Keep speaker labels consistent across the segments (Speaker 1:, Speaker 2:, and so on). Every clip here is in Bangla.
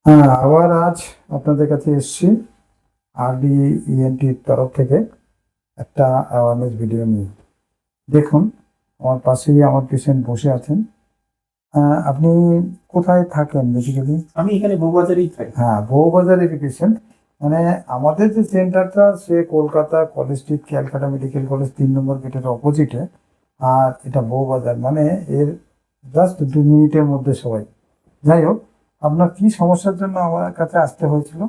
Speaker 1: হ্যাঁ, আবার আজ আপনাদের কাছে এসেছি আরডি ইএনটির তরফ থেকে একটা অ্যাওয়ারনেস ভিডিও নিয়ে। দেখুন, আমার পাশেই আমার পেশেন্ট বসে আছেন। আপনি কোথায় থাকেন বেসিক্যালি?
Speaker 2: আমি এখানে বউবাজারেই থাকি।
Speaker 1: হ্যাঁ, বউবাজারের পেশেন্ট। মানে আমাদের যে সেন্টারটা সে Kolkata college street Calcutta medical college 3 number গেটের অপোজিটে। আর এটা বউবাজার, মানে এর জাস্ট 2 মিনিটের মধ্যে সবাই। যাই হোক, আপনার কি সমস্যার জন্য আমার কাছে আসতে হয়েছিল?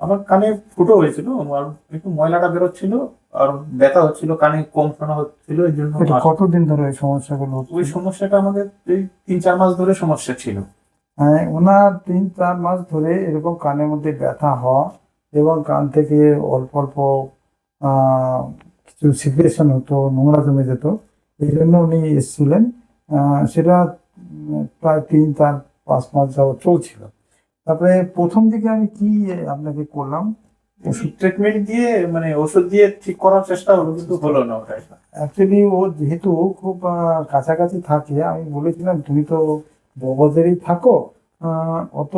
Speaker 2: আমার কানে ফুটো হয়েছিল, আমার একটু ময়লাটা বেরোচ্ছিল আর ব্যথা হচ্ছিল, কানে কম শোনা হচ্ছিল, এই জন্য
Speaker 1: এটা কতদিন ধরে এই সমস্যাগুলো হচ্ছে?
Speaker 2: ওই সমস্যাটা আমাদের এই 3-4 মাস ধরে সমস্যা ছিল।
Speaker 1: ওনার 3-4 মাস ধরে এরকম কানের মধ্যে ব্যথা হওয়া এবং কান থেকে অল্প অল্প আহ, কিছু সিক্রেশন হতো, নোংরা জমে যেত। এই জন্য উনি এসেছিলেন। সেটা প্রায় 3-4-5 মাস যাবত চলছিল। তারপরে প্রথম দিকে আমি কি আপনাকে করলাম?
Speaker 2: ওষুধ ট্রিটমেন্ট দিয়ে মানে ওষুধ দিয়ে ঠিক করার চেষ্টা হলো, কিন্তু হলো না ওটাই।
Speaker 1: অ্যাকচুয়ালি ও যেহেতু খুব কাছাকাছি থাকে, আমি বলেছিলাম তুমি তো বগদেরই থাকো, অত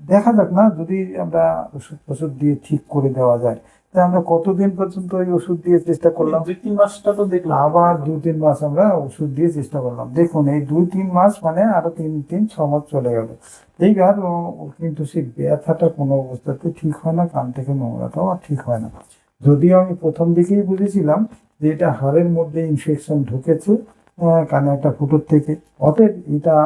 Speaker 1: দেখা যাক না, যদি আমরা ওষুধ ফষুধ দিয়ে ঠিক করে দেওয়া যায়। তাই আমরা কতদিন পর্যন্ত ওই ওষুধ দিয়ে চেষ্টা করলাম।
Speaker 2: 2-3 মাসটা তো দেখলাম।
Speaker 1: আবার 2-3 মাস আমরা ওষুধ দিয়ে চেষ্টা করলাম। দেখুন, এই 2-3 মাস মানে আরো 3-6 মাস চলে গেল। এইবার ওর কিন্তু সেই ব্যথাটা কোনো অবস্থাতে ঠিক হয় না, কান থেকে নোংরাটাও আর ঠিক হয় না। যদিও আমি প্রথম দিকেই বুঝেছিলাম যে এটা হাড়ের মধ্যে ইনফেকশন ঢুকেছে, কানে একটা ফুটোর থেকে, অতএব এটা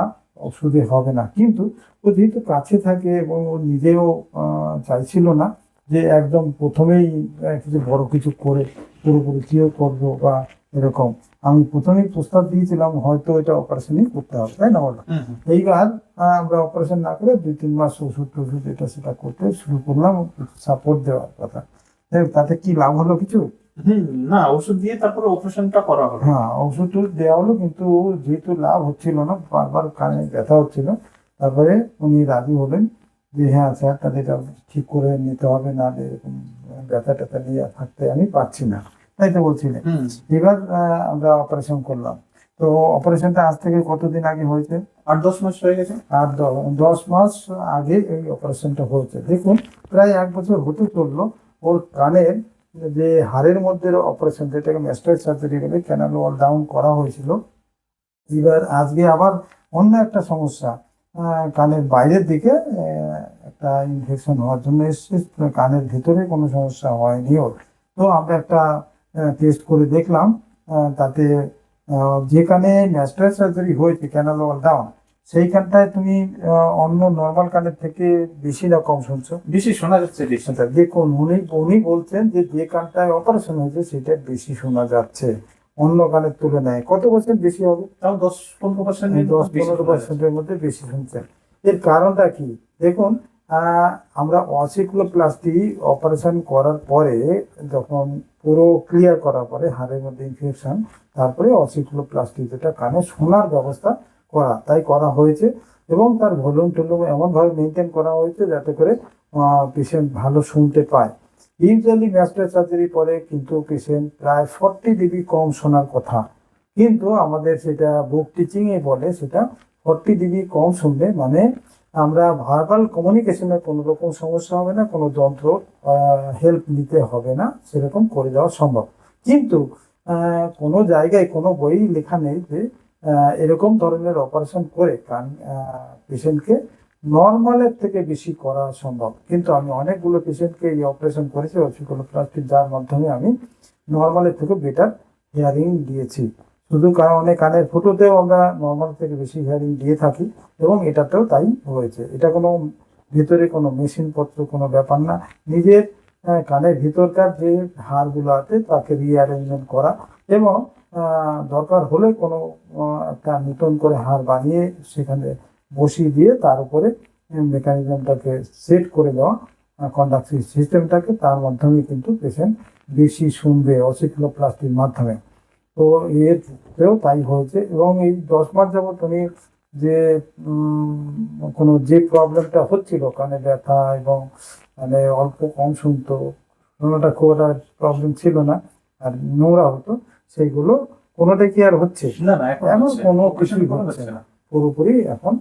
Speaker 1: ওষুধে হবে না। কিন্তু ও যেহেতু কাছে থাকে এবং ও নিজেও চাইছিল না যে একদম প্রথমেই কিছু বড় কিছু করে পুরোপুরি কিও করবো বা এরকম। আমি প্রথমেই প্রস্তাব দিয়েছিলাম হয়তো এটা অপারেশনই করতে হবে, তাই না বলো? এইবার আমরা অপারেশন না করে 2-3 মাস ওষুধ টষুধ এটা সেটা করতে শুরু করলাম, সাপোর্ট দেওয়ার কথা। তাতে কি লাভ হলো কিছু?
Speaker 2: না, ওষুধ দিয়ে তারপরে অপারেশনটা করা হলো।
Speaker 1: হ্যাঁ, ওষুধ টষুধ দেওয়া হলো, কিন্তু যেহেতু লাভ হচ্ছিল না, বারবার কানে ব্যথা হচ্ছিল, তারপরে উনি রাজি হলেন যে হ্যাঁ স্যার, তাহলে এটা ঠিক করে নিতে হবে, না এরকম ব্যথা ট্যাথা নিয়ে থাকতে আমি পারছি না, তাই তো বলছিলেন। এবার আমরা অপারেশন করলাম। তো অপারেশনটা আজ থেকে কতদিন আগে হয়েছে?
Speaker 2: 8-10 মাস হয়ে গেছে।
Speaker 1: আর 10 মাস আগে এই অপারেশনটা হয়েছে। দেখুন, প্রায় 1 বছর হতে চললো। ওর কানের যে হাড়ের মধ্যে অপারেশন, যেটাকে ম্যাস্টার সার্জারি বলে, ক্যানাল ওয়াল ডাউন করা হয়েছিল। এবার আজকে আবার অন্য একটা সমস্যা, কানের বাইরের দিকে একটা ইনফেকশন হওয়ার জন্য এসছে। কানের ভিতরে কোনো সমস্যা হয়নি ওর। তো আমরা একটা টেস্ট করে দেখলাম, তাতে যেখানে ম্যাস্টার সার্জারি হয়েছে ক্যানাল ওয়াল ডাউন, সেইখানটায় তুমি অন্য নর্মাল কানের থেকে বেশি না কম শুনছো?
Speaker 2: বেশি শোনা যাচ্ছে, বেশি।
Speaker 1: আচ্ছা, দেখুন, উনি উনি বলছেন যে যে কানটায় অপারেশন হয়েছে সেটা বেশি শোনা যাচ্ছে অন্য কানের তুলনায়। কত পার্সেন্ট বেশি হবে?
Speaker 2: তাও 10-15%।
Speaker 1: 10-15%-এর মধ্যে বেশি শুনছেন। এর কারণটা কি? দেখুন, আমরা অসিকুলোপ্লাস্টি অপারেশন করার পরে, যখন পুরো ক্লিয়ার করার পরে হাড়ের মধ্যে ইনফেকশন, তারপরে অসিকুলোপ্লাস্টি, যেটা কানে শোনার ব্যবস্থা করা, তাই করা হয়েছে। এবং তার ভলিউম টলিউম এমনভাবে মেনটেন করা হয়েছে যাতে করে পেশেন্ট ভালো শুনতে পায়। ইউজুয়ালি ম্যাস্টার সার্জারি পরে কিন্তু পেশেন্ট প্রায় 40 dB কম শোনার কথা, কিন্তু আমাদের সেটা বুক টিচিং এ বলে সেটা 40 dB কম শুনলে মানে আমরা ভার্বাল কমিউনিকেশনের কোনো রকম সমস্যা হবে না, কোনো যন্ত্র হেল্প নিতে হবে না, সেরকম করে দেওয়া সম্ভব। কিন্তু কোনো জায়গায় কোনো বই লেখা নেই যে এরকম ধরনের অপারেশন করে কান পেশেন্টকে নর্মালের থেকে বেশি করা সম্ভব। কিন্তু আমি অনেকগুলো পেশেন্টকে এই অপারেশন করেছি অসিকুলোপ্লাস্টি, যার মাধ্যমে আমি নর্মালের থেকে বেটার হিয়ারিং দিয়েছি। শুধু কারণে কানের ফুটোতেও আমরা নর্মাল থেকে বেশি হিয়ারিং দিয়ে থাকি, এবং এটাতেও তাই হয়েছে। এটা কোনো ভিতরে কোনো মেশিন পত্র কোনো ব্যাপার না। নিজের কানের ভিতরকার যে হাড়গুলো আছে তাকে রিঅ্যারেঞ্জমেন্ট করা, এবং দরকার হলে কোনো একটা নতুন করে হাড় বানিয়ে সেখানে বসিয়ে দিয়ে তার উপরে মেকানিজমটাকে সেট করে দেওয়া, কন্ডাকশন সিস্টেমটাকে, তার মাধ্যমে কিন্তু পেশেন্ট বেশি শুনবে অসিকুলোপ্লাস্টির মাধ্যমে। তো এরও তাই হয়েছে। এবং এই 10 মাস যাবত উনি যে কোনো যে প্রবলেমটা হচ্ছিল কানে ব্যথা এবং মানে অল্প কম শুনতো, কোনোটা খুব একটা প্রবলেম ছিল না, আর নোংরা হতো, সেইগুলো কোনোটাই কি আর হচ্ছে?
Speaker 2: না, না, এখন
Speaker 1: কোনো
Speaker 2: হচ্ছে।
Speaker 1: কিছুই হচ্ছে না, পুরোপুরি এখন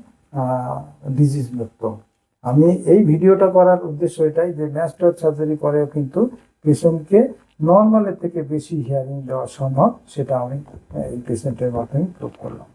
Speaker 1: ডিজিজ মুক্ত। আমি এই ভিডিওটা করার উদ্দেশ্য এটাই যে ম্যাস্টর সার্জারি করেও কিন্তু পেশেন্টকে নর্মালের থেকে বেশি হিয়ারিং দেওয়া সম্ভব, সেটা আমি এই পেশেন্টের মাধ্যমে প্রুভ করলাম।